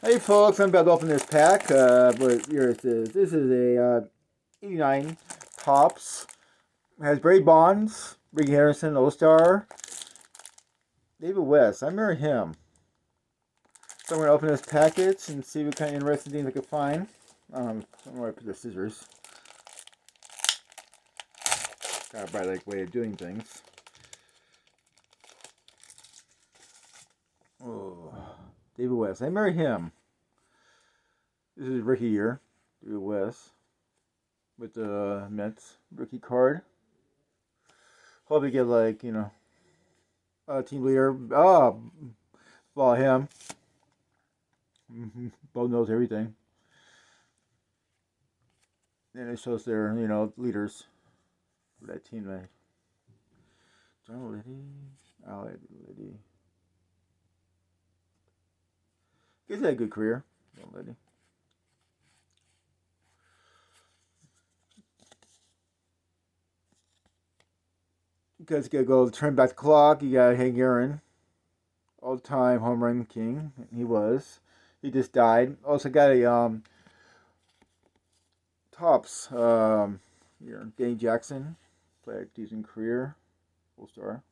Hey folks, I'm about to open this pack. But here it is. This is a 89 Tops. It has Barry Bonds, Ricky Harrison, All-Star, David West. I remember him. So I'm going to open this package and see what kind of interesting things I can find. I'm going to put the scissors. Got a bright way of doing things. Oh, David West. I remember him. This is rookie year. David West with the Mets rookie card. Hope you get team leader. Follow him. Bo knows everything. And it shows their leaders for that team. Like John Liddy, Al Liddy. Guess he had a good career. John Liddy. You guys gotta go turn back the clock. You got Hank Aaron, all-time home run king. He was. He just died. Also got a Tops. Danny Jackson played a decent career. Full star.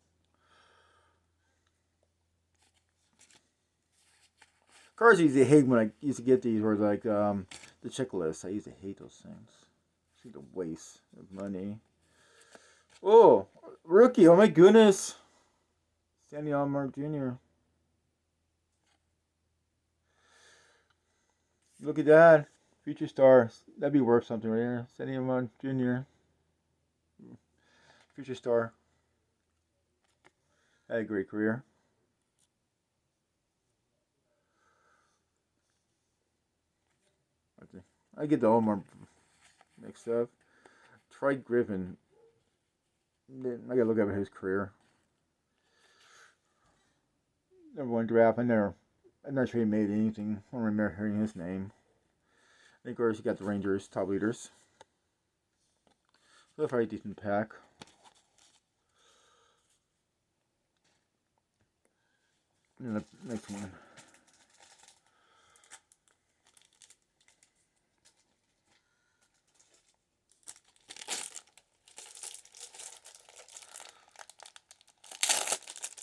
Cars I used to hate when I used to get these were like the checklist. I used to hate those things. See the waste of money. Oh, rookie! Oh my goodness, Sandy Alomar Jr. Look at that, future star. That'd be worth something right here. Sandy Alomar Jr. Future star. Had a great career. I get the Alomar mixed up. Troy Griffin. I gotta look at his career. Number one draft. I'm not sure he made anything. I don't remember hearing his name. Of course, you got the Rangers, top leaders. So, a very decent pack. And the next one.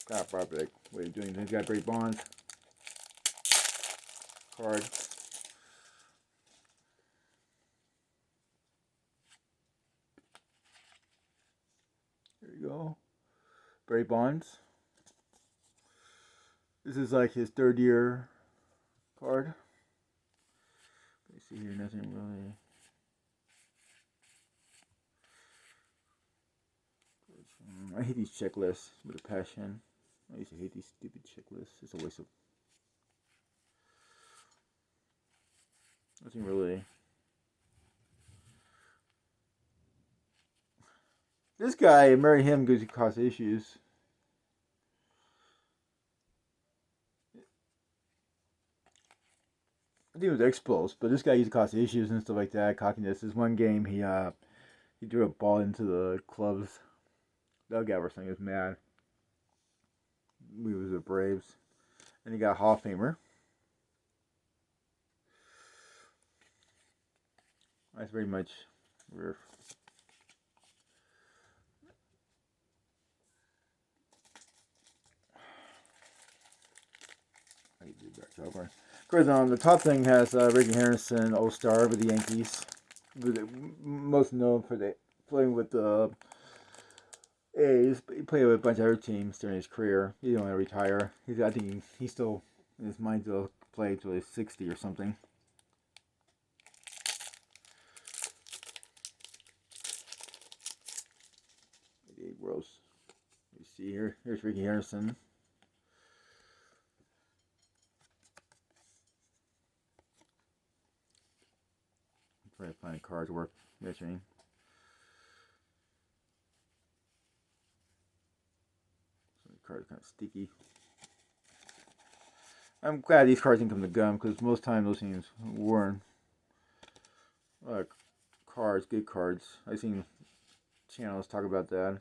Got Barbara. What are you doing? He's got great bonds. Card. There you go. Barry Bonds. This is like his third year card. You see here, nothing really. I hate these checklists with a passion. I used to hate these stupid checklists. It's a waste of. Nothing really. This guy, I married him because he caused issues. I think it was Expos, but this guy used to cause issues and stuff like that. Cockiness. This one game, he threw a ball into the club's dugout or something. He was mad. We was the Braves, and he got a Hall of Famer. That's very much rare. I do a better job. Of course, the top thing has Ricky Harrison, All-Star with the Yankees. Most known for playing with the A's, but he played with a bunch of other teams during his career. He didn't want to retire. I think he still, in his mind, still play until he's 60 or something. Gross. You see here. Here's Ricky Harrison. Trying to find cards worth mentioning. Some cards kind of sticky. I'm glad these cards didn't come to gum because most times those things weren't cards, good cards. I've seen channels talk about that.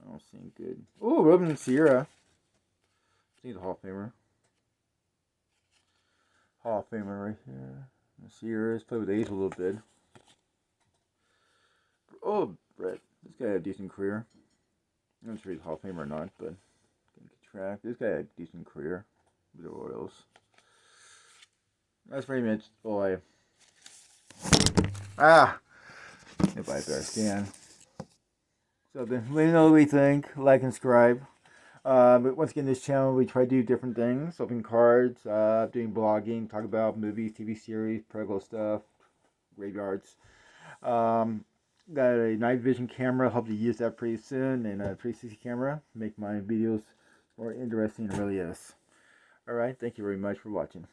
I don't seem good. Oh, Robin Sierra. He's a Hall of Famer. Hall of Famer right here. Sears, play with Ace a little bit. Oh, Brett. This guy had a decent career. I'm not sure he's Hall of Famer or not, but track. This guy had a decent career with the Royals. That's pretty much all I. If I better scan. So then, let me know what you think. Like and subscribe. But once again, this channel we try to do different things. Opening cards, doing blogging, talk about movies, TV series, prego stuff, graveyards. Got a night vision camera. Hope to use that pretty soon, and a 360 camera. Make my videos more interesting than it really is. Alright, thank you very much for watching.